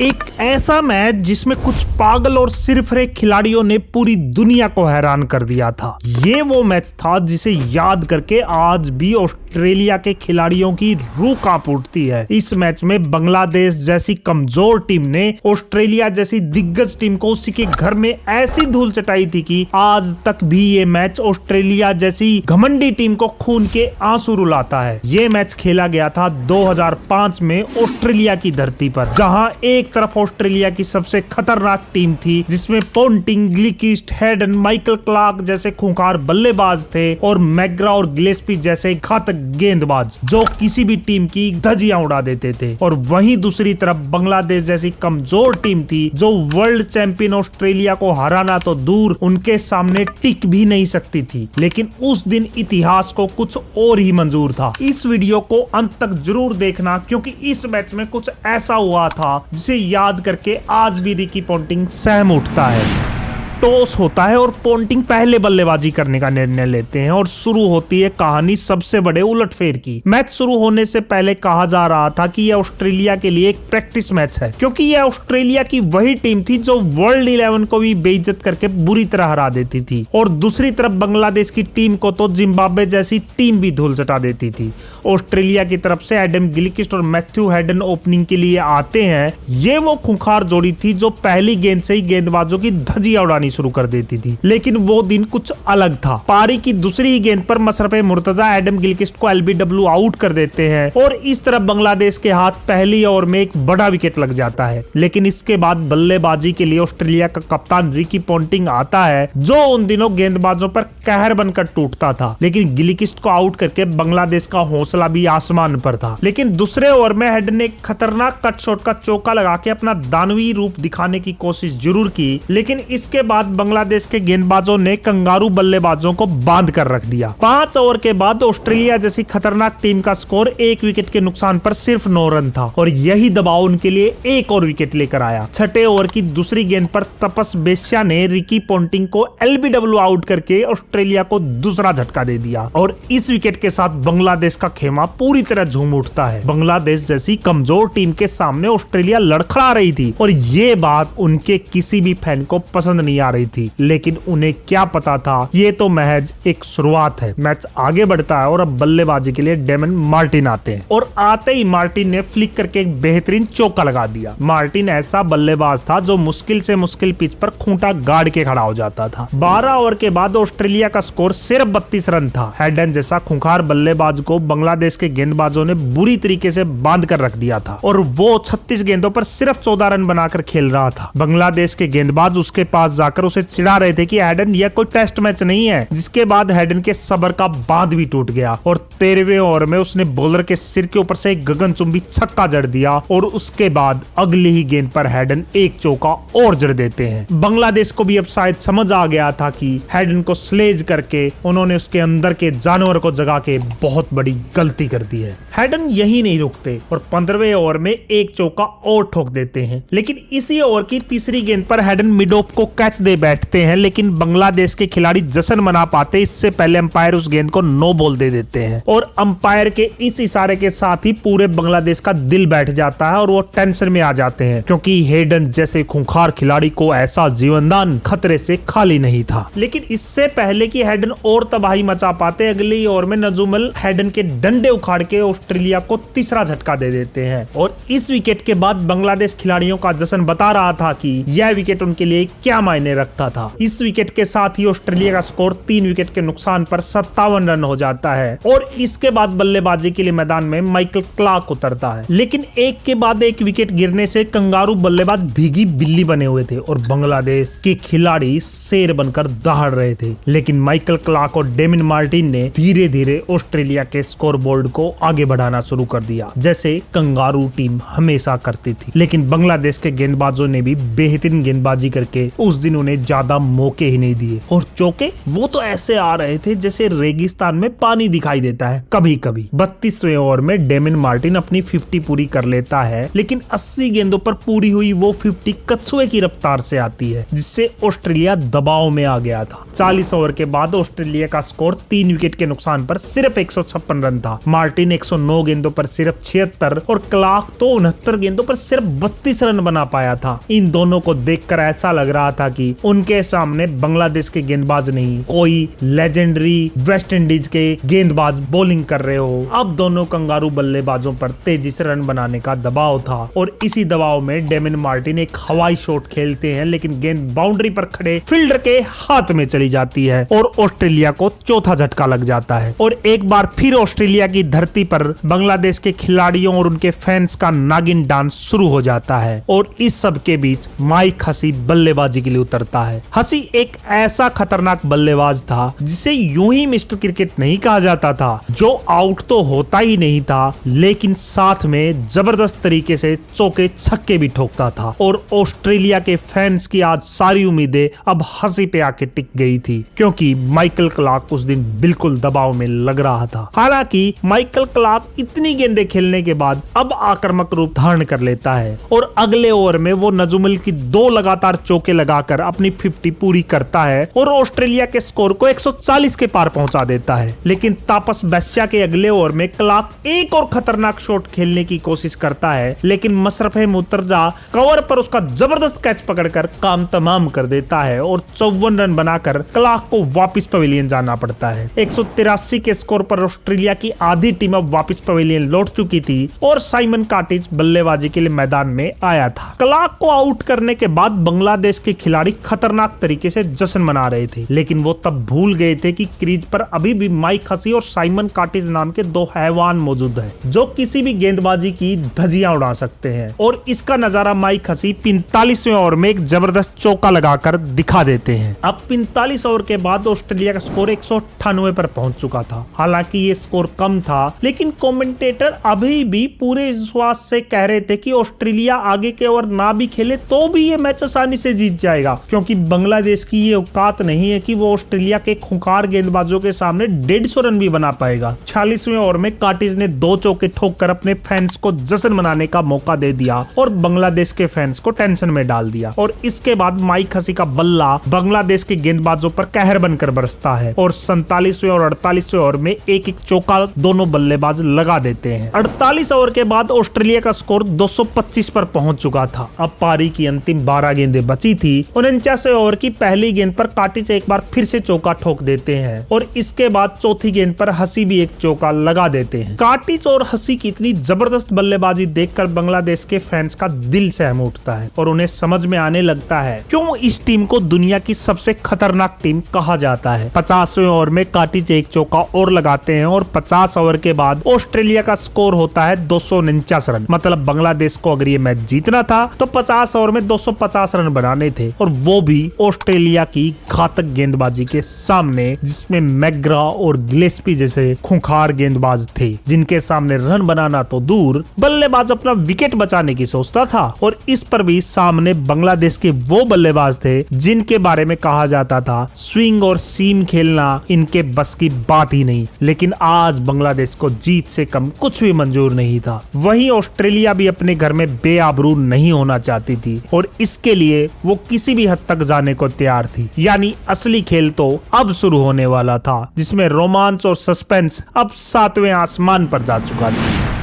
एक ऐसा मैच जिसमें कुछ पागल और सिरफरे खिलाड़ियों ने पूरी दुनिया को हैरान कर दिया था। ये वो मैच था जिसे याद करके आज भी ऑस्ट्रेलिया के खिलाड़ियों की रूह कांप उठती है। इस मैच में बांग्लादेश जैसी कमजोर टीम ने ऑस्ट्रेलिया जैसी दिग्गज टीम को उसी के घर में ऐसी धूल चटाई थी कि आज तक भी ये मैच ऑस्ट्रेलिया जैसी घमंडी टीम को खून के आंसू रुलाता है। ये मैच खेला गया था 2005 में ऑस्ट्रेलिया की धरती पर, जहां एक तरफ ऑस्ट्रेलिया की सबसे खतरनाक टीम थी जिसमें Ponting, Gilchrist, Hayden, Michael Clarke जैसे खूंखार बल्लेबाज थे और मैग्रा और गिलेस्पी जैसे घातक गेंदबाज जो किसी भी टीम की धज्जियां उड़ा देते थे। और वहीं दूसरी तरफ बांग्लादेश जैसी कमजोर टीम थी जो वर्ल्ड चैंपियन ऑस्ट्रेलिया को हराना तो दूर उनके सामने टिक भी नहीं सकती थी। लेकिन उस दिन इतिहास को कुछ और ही मंजूर था। इस वीडियो को अंत तक जरूर देखना क्योंकि इस मैच में कुछ ऐसा हुआ था जिसे याद करके आज भी रिकी पोंटिंग सहम उठता है। टॉस होता है और पोंटिंग पहले बल्लेबाजी करने का निर्णय लेते हैं और शुरू होती है कहानी सबसे बड़े उलटफेर की। मैच शुरू होने से पहले कहा जा रहा था कि यह ऑस्ट्रेलिया के लिए एक प्रैक्टिस मैच है क्योंकि यह ऑस्ट्रेलिया की वही टीम थी जो वर्ल्ड 11 को भी बेइज्जत करके बुरी तरह हरा देती थी और दूसरी तरफ बांग्लादेश की टीम को तो जिम्बाब्वे जैसी टीम भी धूल चटा देती थी। ऑस्ट्रेलिया की तरफ से एडम गिलक्रिस्ट और मैथ्यू हेडन ओपनिंग के लिए आते हैं। ये वो खूंखार जोड़ी थी जो पहली गेंद से ही गेंदबाजों की धज्जियां उड़ानी शुरू कर देती थी। लेकिन वो दिन कुछ अलग था। पारी की दूसरी ही गेंद पर मशरफे मुर्तजा एडम गिलक्रिस्ट को एलबीडब्ल्यू आउट कर देते हैं और इस तरफ बांग्लादेश के हाथ पहली ओवर में एक बड़ा विकेट लग जाता है। लेकिन इसके बाद बल्लेबाजी के लिए ऑस्ट्रेलिया का कप्तान रिकी पोंटिंग आता है जो उन दिनों गेंदबाजों पर कहर बनकर टूटता था। लेकिन गिलक्रिस्ट को आउट करके बांग्लादेश का हौसला भी आसमान पर था। लेकिन दूसरे ओवर में हेडन ने एक खतरनाक कट शॉट का चौका लगा के अपना दानवी रूप दिखाने की कोशिश जरूर की। लेकिन इसके बाद बांग्लादेश के गेंदबाजों ने कंगारू बल्लेबाजों को बांध कर रख दिया। 5 ओवर के बाद ऑस्ट्रेलिया जैसी खतरनाक टीम का स्कोर 1 विकेट के नुकसान पर सिर्फ 9 रन था और यही दबाव उनके लिए एक और विकेट लेकर आया। छठे ओवर की दूसरी गेंद पर तपस बेस्या ने रिकी पोंटिंग को एलबीडब्ल्यू आउट करके ऑस्ट्रेलिया को दूसरा झटका दे दिया और इस विकेट के साथ बांग्लादेश का खेमा पूरी तरह झूम उठता है। बांग्लादेश जैसी कमजोर टीम के सामने ऑस्ट्रेलिया लड़खड़ा रही थी और ये बात उनके किसी भी फैन को पसंद नहीं आ रही थी। लेकिन उन्हें क्या पता था ये तो महज एक शुरुआत है। मैच आगे बढ़ता है और अब बल्लेबाजी के लिए डेमन मार्टिन आते हैं और आते ही मार्टिन ने फ्लिक करके एक बेहतरीन चौका लगा दिया। मार्टिन ऐसा बल्लेबाज था जो मुश्किल से मुश्किल पिच पर खूंटा गाड़ के खड़ा हो जाता था। 12 ओवर के बाद ऑस्ट्रेलिया का स्कोर सिर्फ 32 रन था। हेडन जैसा खूंखार बल्लेबाज को बांग्लादेश के गेंदबाजों ने बुरी तरीके से बांध कर रख दिया था और वो 36 गेंदों पर सिर्फ 14 रन बनाकर खेल रहा था। बांग्लादेश के गेंदबाज उसके पास जाकर उसे चिढ़ा रहे थे कि हेडन यह कोई टेस्ट मैच नहीं है। जिसके बाद हेडन के सब्र का बांध भी टूट गया और 13वें ओवर में उसने बॉलर के सिर के ऊपर से एक गगनचुंबी छक्का जड़ दिया और उसके बाद अगली ही गेंद पर हेडन एक चौका और जड़ देते हैं। बांग्लादेश को भी अब शायद समझ आ गया था कि हेडन को स्लेज करके उन्होंने उसके अंदर के जानवर को जगा के बहुत बड़ी गलती कर दी है। हेडन यही नहीं रुकते और 15वें ओवर में एक चौका और ठोक देते हैं। लेकिन इसी ओवर की तीसरी गेंद पर हेडन मिड ऑफ को कैच दे बैठते हैं। लेकिन बांग्लादेश के खिलाड़ी जश्न मना पाते इससे पहले अंपायर उस गेंद को नो बॉल दे देते हैं और अंपायर के इस इशारे के साथ ही पूरे बांग्लादेश का दिल बैठ जाता है और वो टेंशन में आ जाते हैं क्योंकि हेडन जैसे खूंखार खिलाड़ी को ऐसा जीवनदान खतरे से खाली नहीं था। लेकिन इससे पहले कि हेडन और तबाही मचा पाते अगली ओवर में नजूमल हेडन के डंडे उखाड़ के ऑस्ट्रेलिया को तीसरा झटका दे देते हैं और इस विकेट के बाद बांग्लादेश खिलाड़ियों का जश्न बता रहा था कि यह विकेट उनके लिए क्या मायने रखता था। इस विकेट के साथ ही ऑस्ट्रेलिया का स्कोर 3 विकेट के नुकसान पर 57 रन हो जाता है और इसके बाद बल्लेबाजी के लिए मैदान में माइकल क्लार्क उतरता है। लेकिन एक के बाद एक विकेट गिरने से कंगारू बल्लेबाज भीगी बिल्ली बने हुए थे और बांग्लादेश के खिलाड़ी शेर बनकर दहाड़ रहे थे। लेकिन माइकल क्लार्क और डेमिन मार्टिन ने धीरे धीरे ऑस्ट्रेलिया के स्कोर बोर्ड को आगे बढ़ाना शुरू कर दिया जैसे कंगारू टीम हमेशा करती थी। लेकिन बांग्लादेश के गेंदबाजों ने भी बेहतरीन गेंदबाजी करके उस दिन उन्हें ज्यादा मौके ही नहीं दिए और चौके वो तो ऐसे आ रहे थे जैसे रेगिस्तान में पानी दिखाई देता है कभी कभी। 32वें ओवर में डेमिन मार्टिन अपनी 50 पूरी कर लेता है, लेकिन 80 गेंदों पर पूरी हुई वो 50 कछुए की रफ्तार से आती है, जिससे ऑस्ट्रेलिया दबाव में आ गया था। 40 ओवर के बाद ऑस्ट्रेलिया का स्कोर 3 विकेट के नुकसान पर सिर्फ 156 रन था। मार्टिन 109 गेंदों पर सिर्फ 76 और क्लार्क तो 69 गेंदों पर सिर्फ 32 रन बना पाया था। इन दोनों को देखकर ऐसा लग रहा था कि उनके सामने बांग्लादेश के गेंदबाज नहीं, कोई लेजेंडरी वेस्ट इंडीज के गेंदबाज बॉलिंग कर रहे हो। अब दोनों कंगारू बल्लेबाजों पर तेजी से रन बनाने का दबाव था और इसी दबाव में डेमिन मार्टिन एक हवाई शॉट खेलते हैं, लेकिन गेंद बाउंड्री पर खड़े फील्डर के हाथ में चली जाती है और ऑस्ट्रेलिया को चौथा झटका लग जाता है। और एक बार फिर ऑस्ट्रेलिया की धरती पर बांग्लादेश के खिलाड़ियों और उनके फैंस का नागिन डांस शुरू हो जाता है और इस सब के बीच माइक हसी बल्लेबाजी के लिए उतरता है। हसी एक ऐसा खतरनाक बल्लेबाज था जिसे यूं ही मिस्टर क्रिकेट नहीं कहा जाता था, जो आउट तो होता ही नहीं था लेकिन साथ में जबरदस्त तरीके से चौके छक्के भी ठोकता था। और ऑस्ट्रेलिया के फैंस की आज सारी उम्मीदें अब हसी पे आके टिक गई थी, क्योंकि माइकल क्लार्क उस दिन बिल्कुल दबाव में लग रहा था। हालांकि माइकल क्लार्क इतनी गेंदें खेलने के बाद अब आक्रामक रूप धारण कर लेता है और अगले ओवर में वो नजुमुल की 2 लगातार चौके लगाकर अपनी 50 पूरी करता है और ऑस्ट्रेलिया के स्कोर को 140 के पार पहुंचा देता है। लेकिन तापस बैस्या के अगले ओवर में क्लार्क एक और खतरनाक शॉट खेलने की कोशिश करता है, लेकिन मशरफे मुर्तजा कवर पर उसका जबरदस्त कैच पकड़कर काम तमाम कर देता है और 54 रन बनाकर क्लार्क को वापस पवेलियन जाना पड़ता है। 183 के स्कोर पर ऑस्ट्रेलिया की आधी टीम अब वापस पवेलियन लौट चुकी थी और साइमन कार्टिज बल्लेबाजी के लिए मैदान में आया था। क्लार्क को आउट करने के बाद बांग्लादेश के खिलाड़ी खतरनाक तरीके से जश्न मना रहे थे, लेकिन वो तब भूल गए थे कि क्रीज पर अभी भी माइक हसी और साइमन कार्टिज नाम के 2 हैवान मौजूद हैं, जो किसी भी गेंदबाजी की धज्जियां उड़ा सकते हैं। और इसका नजारा माइक हसी 45वें ओवर में एक जबरदस्त चौका लगाकर दिखा देते हैं। अब 45 ओवर के बाद ऑस्ट्रेलिया का स्कोर 198 पर पहुंच चुका था। हालांकि ये स्कोर कम था, लेकिन कमेंटेटर अभी भी पूरे विश्वास से कह रहे थे कि ऑस्ट्रेलिया आगे के ओवर ना भी खेले तो भी ये मैच आसानी से जीत जाएगा, क्योंकि बांग्लादेश की ये औकात नहीं है कि वो ऑस्ट्रेलिया के खूंखार गेंदबाजों के सामने 150 रन भी बना पाएगा। 46वें ओवर में कार्टिज ने 2 चौके ठोककर अपने फैंस को जश्न मनाने का मौका दे दिया और बांग्लादेश के फैंस को टेंशन में डाल दिया। और इसके बाद माइक हसी का बल्ला बांग्लादेश के गेंदबाजों पर कहर बनकर बरसता है और 47वें और 48वें ओवर में एक एक चौका दोनों बल्लेबाज लगा देते हैं। 48 ओवर के बाद ऑस्ट्रेलिया का स्कोर 225 पर पहुंच चुका था। अब पारी की अंतिम 12 गेंदें बची थी। 49वें ओवर की पहली गेंद पर कार्टिज एक बार फिर से चौका ठोक देते हैं और इसके बाद चौथी गेंद पर हसी भी एक चौका लगा देते हैं। कार्टिज और हसी की इतनी जबरदस्त बल्लेबाजी देखकर बांग्लादेश के फैंस का दिल सहम उठता है और उन्हें समझ में आने लगता है क्यों इस टीम को दुनिया की सबसे खतरनाक टीम कहा जाता है। 50वें ओवर में कार्टिज एक चौका और लगाते हैं और 50 ओवर के बाद ऑस्ट्रेलिया का स्कोर होता है 249 रन। मतलब बांग्लादेश को अगर ये मैच जीतना था तो 50 ओवर में 250 रन बनाने थे, और वो भी ऑस्ट्रेलिया की घातक गेंदबाजी के सामने, जिसमें मैग्रा और गिलेस्पी जैसे खूंखार गेंदबाज थे, जिनके सामने रन बनाना तो दूर बल्लेबाज अपना विकेट बचाने की सोचता था। और इस पर भी सामने बांग्लादेश के वो बल्लेबाज थे जिनके बारे में कहा जाता था स्विंग और सीम खेलना इनके बस की बात ही नहीं। लेकिन आज बांग्लादेश को जीत से कम कुछ भी मंजूर नहीं था। वहीं ऑस्ट्रेलिया भी अपने घर में बेआबरू नहीं होना चाहती थी और इसके लिए वो किसी भी हद तक जाने को तैयार थी। यानी असली खेल तो अब शुरू होने वाला था, जिसमें रोमांच और सस्पेंस अब 7वें आसमान पर जा चुका था।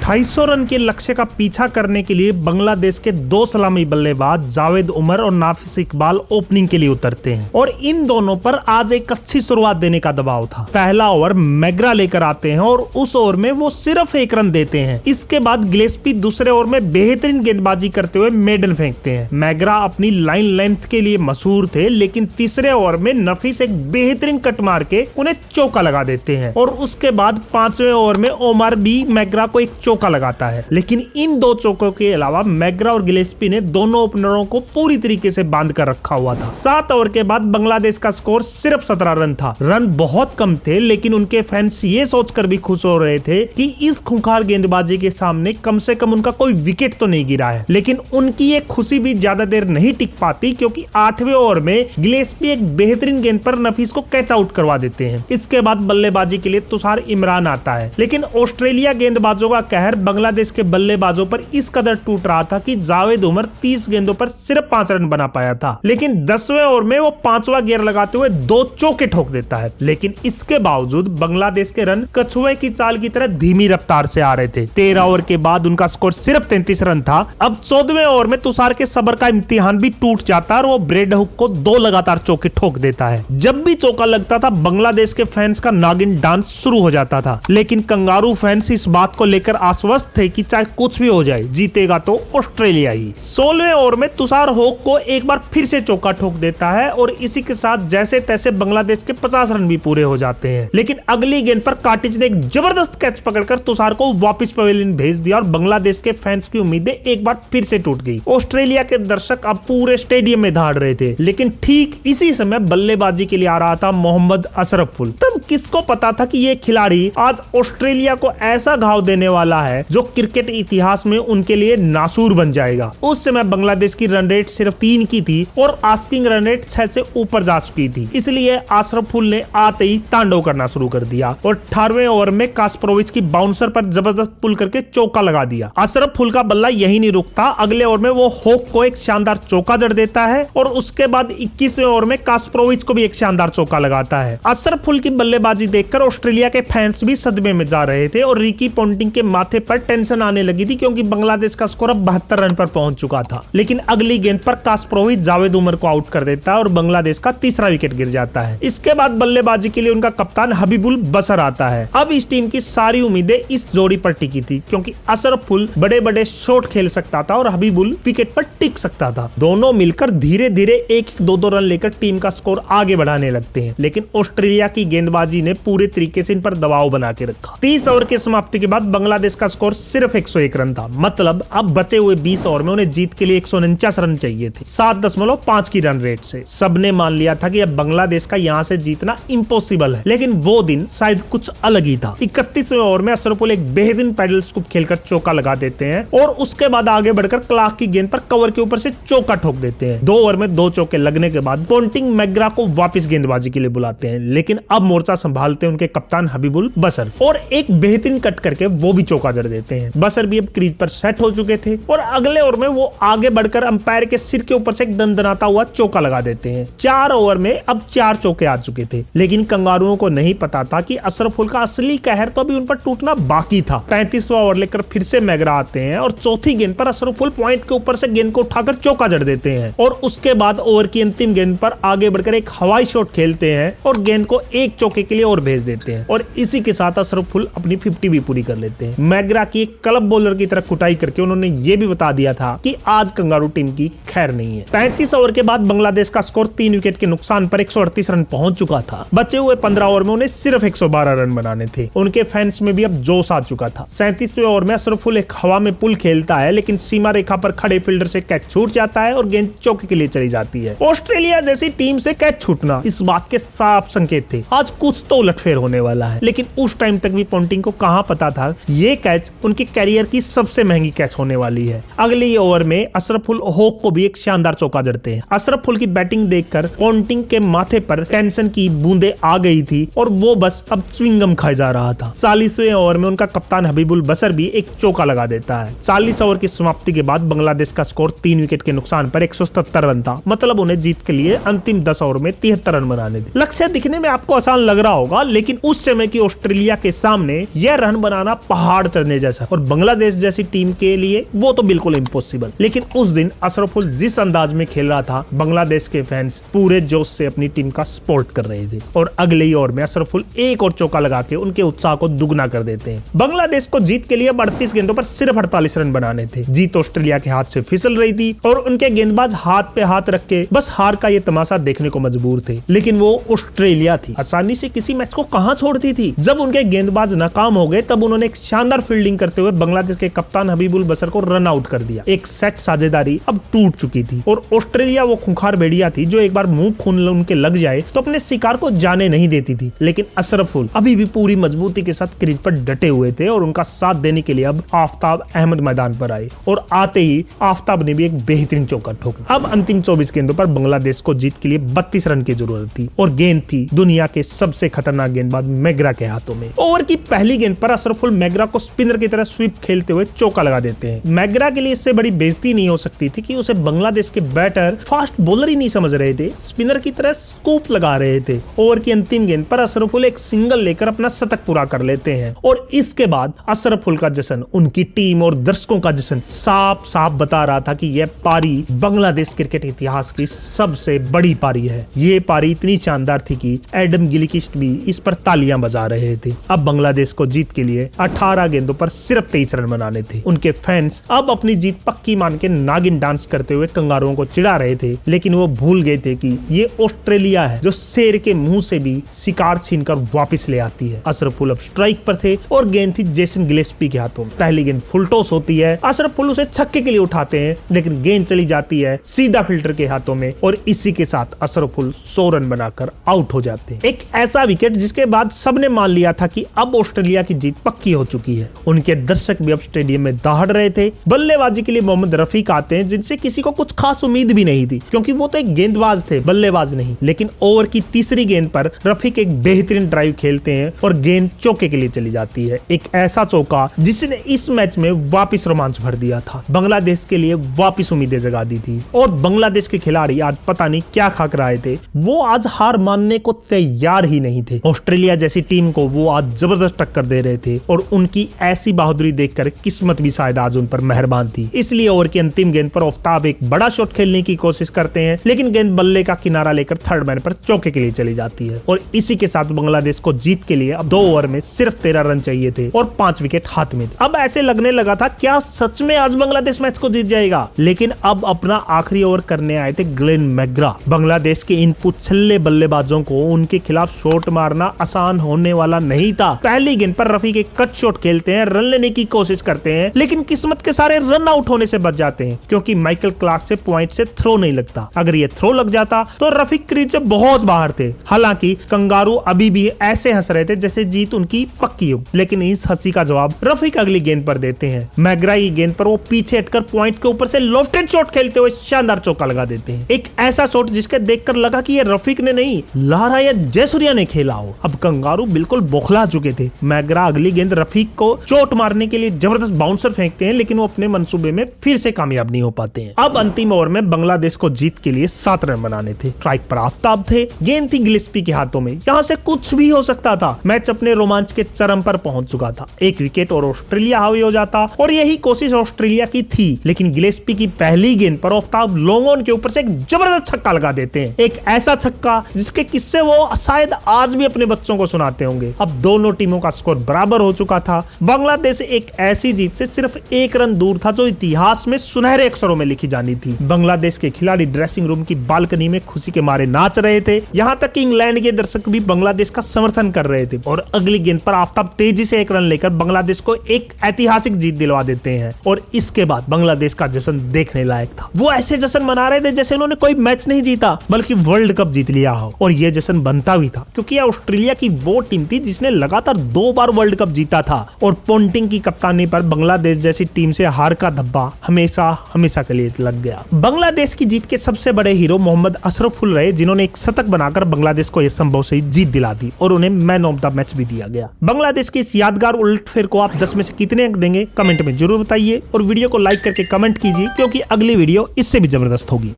250 रन के लक्ष्य का पीछा करने के लिए बांग्लादेश के 2 सलामी बल्लेबाज जावेद उमर और नाफिस इकबाल ओपनिंग के लिए उतरते हैं और इन दोनों पर आज एक अच्छी शुरुआत देने का दबाव था। पहला ओवर मैग्रा लेकर आते हैं और उस ओवर में वो सिर्फ 1 रन देते हैं। इसके बाद गिलेस्पी दूसरे ओवर में बेहतरीन गेंदबाजी करते हुए मेडन फेंकते हैं। मैग्रा अपनी लाइन लेंथ के लिए मशहूर थे, लेकिन तीसरे ओवर में नफीस एक बेहतरीन कट मार के उन्हें चौका लगा देते हैं और उसके बाद 5वें ओवर में ओमर भी मैग्रा को एक चौका लगाता है, लेकिन इन दो चौकों के अलावा मैग्रा और गिलेस्पी ने दोनों ओपनरों को पूरी तरीके से बांध कर रखा हुआ था। 7 ओवर के बाद बांग्लादेश का स्कोर सिर्फ 17 रन था। रन बहुत कम थे, लेकिन उनके फैंस ये सोचकर भी खुश हो रहे थे कि इस खूंखार गेंदबाजी के सामने कम से कम उनका कोई विकेट तो नहीं गिरा है। लेकिन उनकी ये खुशी भी ज्यादा देर नहीं टिक पाती, क्योंकि 8वें ओवर में गिलेस्पी एक बेहतरीन गेंद पर नफीस को कैच आउट करवा देते हैं। इसके बाद बल्लेबाजी के लिए तुषार इमरान आता है, लेकिन ऑस्ट्रेलिया गेंदबाजों का कहर बांग्लादेश के बल्लेबाजों पर इस कदर टूट रहा था कि जावेद उमर 30 गेंदों पर सिर्फ 5 रन बना पाया था। लेकिन 10वें ओवर में वो 5वां गेयर लगाते हुए 2 चौके ठोक देता है, लेकिन इसके बावजूद बांग्लादेश के रन कछुए की चाल की तरह धीमी रफ्तार से आ रहे थे। 13 ओवर के बाद उनका स्कोर सिर्फ 33 रन था। अब 14वें ओवर में तुषार के सब्र का इम्तिहान भी टूट जाता है और वो ब्रेड हुक को 2 लगातार चौके ठोक देता है। जब भी चौका लगता था, बांग्लादेश के फैंस का नागिन डांस शुरू हो जाता था, लेकिन कंगारू फैंस इस बात को लेकर आश्वस्त थे कि चाहे कुछ भी हो जाए, जीतेगा तो ऑस्ट्रेलिया ही। 16वें ओवर में तुषार होक को एक बार फिर से चौका ठोक देता है और इसी के साथ जैसे तैसे बांग्लादेश के 50 रन भी पूरे हो जाते हैं। लेकिन अगली गेंद पर कार्टिज ने एक जबरदस्त कैच पकड़कर तुषार को वापस पवेलियन भेज दिया और बांग्लादेश के फैंस की उम्मीदें एक बार फिर से टूट गई। ऑस्ट्रेलिया के दर्शक अब पूरे स्टेडियम में दौड़ रहे थे, लेकिन ठीक इसी समय बल्लेबाजी के लिए आ रहा था मोहम्मद अशरफुल। तब किसको पता था कि ये खिलाड़ी आज ऑस्ट्रेलिया को ऐसा घाव देने वाला है जो क्रिकेट इतिहास में उनके लिए नासूर बन जाएगा। उस समय बांग्लादेश की रन रेट सिर्फ 3 की थी और आस्किंग रन रेट 6 से ऊपर जा चुकी थी, इसलिए अशरफुल ने आते ही तांडव करना शुरू कर दिया और 18वें ओवर में कास्परोविच की बाउंसर पर जबरदस्त पुल करके चौका लगा दिया। अशरफुल का बल्ला यही नहीं रुकता, अगले ओवर में वो होक को एक शानदार चौका जड़ देता है और उसके बाद 21वें ओवर में कास्परोविच को भी एक शानदार चौका लगाता है। अशरफुल की बल्लेबाजी देखकर ऑस्ट्रेलिया के फैंस भी सदमे में जा रहे थे और रिकी पोंटिंग के माथे पर टेंशन आने लगी थी, क्योंकि बांग्लादेश का स्कोर अब 72 रन पर पहुंच चुका था। लेकिन अगली गेंद पर कास्परोविच जावेद उमर को आउट कर देता है और बांग्लादेश का तीसरा विकेट गिर जाता है। इसके बाद बल्लेबाजी के लिए उनका कप्तान हबीबुल बसर आता है। अब इस टीम की सारी उम्मीदें इस जोड़ी पर टिकी थी, क्योंकि अशरफुल बड़े बड़े शॉट खेल सकता था और हबीबुल विकेट पर टिक सकता था। दोनों मिलकर धीरे धीरे 1-2 रन लेकर टीम का स्कोर आगे बढ़ाने लगते हैं, लेकिन ऑस्ट्रेलिया की गेंदबाजी ने पूरे तरीके से इन पर दबाव बना के रखा। 30 ओवर की समाप्ति के बाद बांग्लादेश का स्कोर सिर्फ 101 रन था। मतलब अब बचे हुए 49 ओवर में उन्हें जीत के लिए 149 रन चाहिए थे 7.5 की रन रेट से। सबने मान लिया था कि अब बांग्लादेश का यहाँ से जीतना इम्पॉसिबल है, लेकिन वो दिन शायद कुछ अलग ही था। 31वें ओवर में अशरफुल एक बेहतरीन पैडल स्कूप खेलकर चौका लगा देते हैं और उसके बाद आगे बढ़कर क्लार्क की गेंद पर कवर के ऊपर से चौका ठोक देते हैं। 2 ओवर में 2 चौके लगने के बाद पोंटिंग मैग्रा को वापस गेंदबाजी के लिए बुलाते हैं, लेकिन अब मोर्चा संभालते हैं उनके कप्तान हबीबुल बसर और एक बेहतरीन कट करके वो भी चौका जड़ देते हैं। बसर भी अब क्रीज पर सेट हो चुके थे और अगले ओवर में वो आगे बढ़कर अंपायर के सिर के ऊपर से एक दंदनाता हुआ चौका लगा देते हैं। 4 ओवर में अब 4 चौके आ चुके थे, लेकिन कंगारुओं को नहीं पता था कि अशरफुल का असली कहर तो अभी उन पर टूटना बाकी था। 35वां ओवर लेकर फिर से मैग्रा आते हैं और चौथी गेंद पर अशरफुल पॉइंट के ऊपर से गेंद को उठाकर चौका जड़ देते हैं और उसके बाद ओवर की अंतिम गेंद पर आगे बढ़कर एक हवाई शॉट खेलते हैं और गेंद को एक चौके के लिए और भेज देते हैं और इसी के साथ अशरफुल अपनी 50 भी पूरी कर लेते हैं। मैग्रा की एक क्लब बॉलर की तरह कुटाई करके उन्होंने ये भी बता दिया था कि आज कंगारू टीम की खैर नहीं है। 35 ओवर के बाद बांग्लादेश का स्कोर 3 विकेट के नुकसान पर 138 रन पहुंच चुका था। बचे हुए 15 ओवर में उन्हें सिर्फ 112 रन बनाने थे। उनके फैंस में भी अब जोश आ चुका था। 37वें ओवर में अशरफुल एक हवा में पुल खेलता है, लेकिन सीमा रेखा पर खड़े फील्डर से कैच छूट जाता है और गेंद चौके के लिए चली जाती है। ऑस्ट्रेलिया जैसी टीम से कैच छूटना इस बात के साफ संकेत थे, आज कुछ तो उलटफेर होने वाला है। लेकिन उस टाइम तक भी पोंटिंग को कहां पता था ये कैच उनके कैरियर की सबसे महंगी कैच होने वाली है। अगले ओवर में अशरफुल होक को भी एक शानदार चौका जड़ते हैं। अशरफुल की बैटिंग देखकर पोंटिंग के माथे पर टेंशन की बूंदे आ गई थी और वो बस अब च्युइंगम खाए जा रहा था। 40वें ओवर में उनका कप्तान हबीबुल बसर भी एक चौका लगा देता है। 40 ओवर की समाप्ति के बाद बांग्लादेश का स्कोर 3 विकेट के नुकसान पर 177 रन था। मतलब उन्हें जीत के लिए अंतिम 10 ओवर में 73 रन बनाने थे। लक्ष्य दिखने में आपको आसान लग रहा होगा, लेकिन उस समय की ऑस्ट्रेलिया के सामने यह रन बनाना पहाड़ चढ़ने जैसा और बांग्लादेश जैसी टीम के लिए वो तो बिल्कुल इम्पॉसिबल। लेकिन उस दिन अशरफुल जिस अंदाज में खेल रहा था, बांग्लादेश के फैंस पूरे जोश से अपनी टीम का सपोर्ट कर रहे थे और अगले ही ओवर में अशरफुल एक और चौका लगा के उनके उत्साह को दुगना कर देते हैं। बांग्लादेश को जीत के लिए 38 गेंदों पर सिर्फ 48 रन बनाने थे। जीत ऑस्ट्रेलिया के हाथ से फिसल रही थी और उनके गेंदबाज हाथ पे हाथ रख के बस हार का ये तमाशा देखने को मजबूर थे। लेकिन वो ऑस्ट्रेलिया थी, आसानी से किसी मैच को कहां छोड़ती थी। जब उनके गेंदबाज नाकाम हो गए तब उन्होंने एक शानदार फील्डिंग करते हुए बांग्लादेश के कप्तान हबीबुल बशर को रन आउट कर दिया। एक सेट साझेदारी अब टूट चुकी थी और ऑस्ट्रेलिया वो खूंखार भेड़िया थी जो एक बार मुंह खून उनके लग जाए तो अपने शिकार को जाने नहीं देती थी। लेकिन अशरफुल अभी भी पूरी मजबूती के साथ क्रीज पर डटे हुए थे और उनका साथ देने के लिए अब आफ्ताब अहमद मैदान पर आए और आते ही आफ्ताब ने भी एक बेहतरीन चौका ठोका। अब अंतिम 24 गेंदों पर बांग्लादेश को जीत के लिए 32 रन की जरूरत थी और गेंद थी दुनिया के सबसे खतरनाक गेंदबाज मैग्रा के हाथों में। ओवर की पहली गेंद पर अशरफुल मैग्रा को स्पिनर की तरह स्वीप खेलते हुए चौका लगा देते हैं। मैग्रा के लिए इससे बड़ी बेइज्जती नहीं हो सकती थी कि उसे बांग्लादेश के बैटर फास्ट बॉलर ही नहीं समझ रहे थे, स्पिनर की तरह स्कूप लगा रहे थे। ओवर की अंतिम गेंद पर अशरफुल एक सिंगल लेकर अपना शतक पूरा कर लेते हैं और इसके बाद अशरफुल का जश्न, उनकी टीम और दर्शकों का जश्न साफ साफ बता रहा था कि यह पारी बांग्लादेश क्रिकेट इतिहास की सबसे बड़ी पारी है। ये पारी इतनी शानदार थी कि एडम गिलक्रिस्ट भी इस पर तालियां बजा रहे थे। अब बांग्लादेश को जीत के लिए 18 गेंदों पर सिर्फ 23 रन बनाने थे। उनके फैंस अब अपनी जीत पक्की मान के नागिन डांस करते हुए कंगारुओं को चिढ़ा रहे थे, लेकिन वो भूल गए थे कि ये ऑस्ट्रेलिया है जो शेर के मुंह से भी शिकार छीनकर वापस ले आती है। अशरफुल अब स्ट्राइक पर थे और गेंद थी जेसन गिलेस्पी के हाथों में। पहली गेंद फुल टॉस होती है, अशरफुल उसे छक्के के लिए उठाते हैं लेकिन गेंद चली जाती है सीधा फील्डर के हाथों में और इसी के साथ अशरफुल 100 रन बनाकर आउट हो जाते हैं। एक ऐसा विकेट जिसके बाद सबने मान लिया था कि अब ऑस्ट्रेलिया की जीत पक्की हो चुकी है। उनके दर्शक भी अब स्टेडियम में दहाड़ रहे थे। बल्लेबाजी के लिए मोहम्मद रफीक आते हैं जिनसे किसी को कुछ खास उम्मीद भी नहीं थी क्योंकि वो तो एक गेंदबाज थे, बल्लेबाज नहीं। लेकिन ओवर की तीसरी गेंद पर रफीक एक बेहतरीन ड्राइव खेलते हैं और गेंद चौके के लिए चली जाती है। एक ऐसा चौका जिसने इस मैच में वापस रोमांच भर दिया था, बांग्लादेश के लिए वापस उम्मीदें जगा दी थी। और बांग्लादेश के खिलाड़ी आज पता नहीं क्या खाक रहे थे, वो आज हार मानने को तैयार ही नहीं थे। ऑस्ट्रेलिया जैसी टीम को वो आज जबरदस्त टक्कर दे रहे थे और उनकी ऐसी बहादुरी देखकर किस्मत भी शायद आज उन पर मेहरबान थी। इसलिए ओवर की अंतिम गेंद पर आफ्ताब एक बड़ा शॉट खेलने की कोशिश करते हैं लेकिन गेंद बल्ले का किनारा लेकर थर्ड मैन पर चौके के लिए चली जाती है और इसी के साथ बांग्लादेश को जीत के लिए अब 2 ओवर में सिर्फ 13 रन चाहिए थे और 5 विकेट हाथ में थे। अब ऐसे लगने लगा था क्या सच में आज बांग्लादेश मैच को जीत जाएगा, लेकिन अब अपना आखिरी ओवर करने आए थे ग्लेन मैग्रा। बांग्लादेश के इन पुछल्ले बल्लेबाजों को उनके खिलाफ शॉट मारना आसान होने वाला नहीं था। पहली गेंद पर रफीक एक कट शॉट खेलते हैं, रन लेने की कोशिश करते हैं लेकिन किस्मत के सारे रन आउट होने से बच जाते हैं क्योंकि माइकल क्लार्क से पॉइंट से थ्रो नहीं लगता। अगर ये थ्रो लग जाता तो रफीक क्रीज से बहुत बाहर थे। हालांकि कंगारू अभी भी ऐसे हंस रहे थे जैसे जीत उनकी पक्की हो, लेकिन इस हंसी का जवाब रफीक अगली गेंद पर देते हैं। मैग्रा की गेंद पर वो पीछे हटकर पॉइंट के ऊपर से लॉफ्टेड शॉट खेलते हुए शानदार चौका लगा देते हैं। एक ऐसा शॉट जिसके देखकर लगा कि ये रफीक ने नहीं, लारा या जयसूर्या ने खेला हो। अब कंगारू बिल्कुल बौखला चुके थे। मैग्रा अगली गेंद रफीक को चोट मारने के लिए जबरदस्त बाउंसर फेंकते हैं लेकिन वो अपने मंसूबे में फिर से कामयाब नहीं हो पाते हैं। अब अंतिम ओवर में बांग्लादेश को जीत के लिए 7 रन बनाने थे। स्ट्राइक पर आफ्ताब थे, गेंद थी गिलेस्पी के हाथों में, यहाँ से कुछ भी हो सकता था। मैच अपने रोमांच के चरम पर पहुंच चुका था। एक विकेट और ऑस्ट्रेलिया हावी हो जाता और यही कोशिश ऑस्ट्रेलिया की थी लेकिन गिलेस्पी की पहली गेंद पर आफ्ताब लॉन्ग ऑन के ऊपर से एक जबरदस्त छक्का लगा देते हैं। एक ऐसा छक्का जिसके किस्से वो शायद आज भी अपने बच्चों को सुनाते होंगे। अब दोनों टीमों का स्कोर बराबर हो चुका था। बांग्लादेश एक ऐसी जीत से सिर्फ 1 रन दूर था जो इतिहास में सुनहरे अक्षरों में लिखी जानी थी। बांग्लादेश के खिलाड़ी ड्रेसिंग रूम की बालकनी में खुशी के मारे नाच रहे थे, यहाँ तक कि इंग्लैंड के दर्शक भी बांग्लादेश का समर्थन कर रहे थे। और अगली गेंद पर आफ्ताब तेजी से 1 रन लेकर बांग्लादेश को एक ऐतिहासिक जीत दिलवा देते हैं और इसके बाद बांग्लादेश का जश्न देखने लायक था। वो ऐसे जश्न मना रहे थे जैसे उन्होंने कोई मैच नहीं जीता बल्कि वर्ल्ड कप जीत लिया हो। और ये जश्न बनता भी था क्योंकि यह ऑस्ट्रेलिया की वो टीम थी जिसने लगातार 2 बार वर्ल्ड कप जीता था और पोंटिंग की कप्तानी पर बांग्लादेश जैसी टीम से हार का धब्बा हमेशा के लिए लग गया। बांग्लादेश की जीत के सबसे बड़े हीरो मोहम्मद अशरफुल रहे जिन्होंने एक शतक बनाकर बांग्लादेश को यह संभव से जीत दिला दी और उन्हें मैन ऑफ द मैच भी दिया गया। बांग्लादेश की इस यादगार उलटफेर को आप 10 में से कितने अंक देंगे कमेंट में जरूर बताइए और वीडियो को लाइक करके कमेंट कीजिए क्योंकि अगली वीडियो इससे भी जबरदस्त होगी।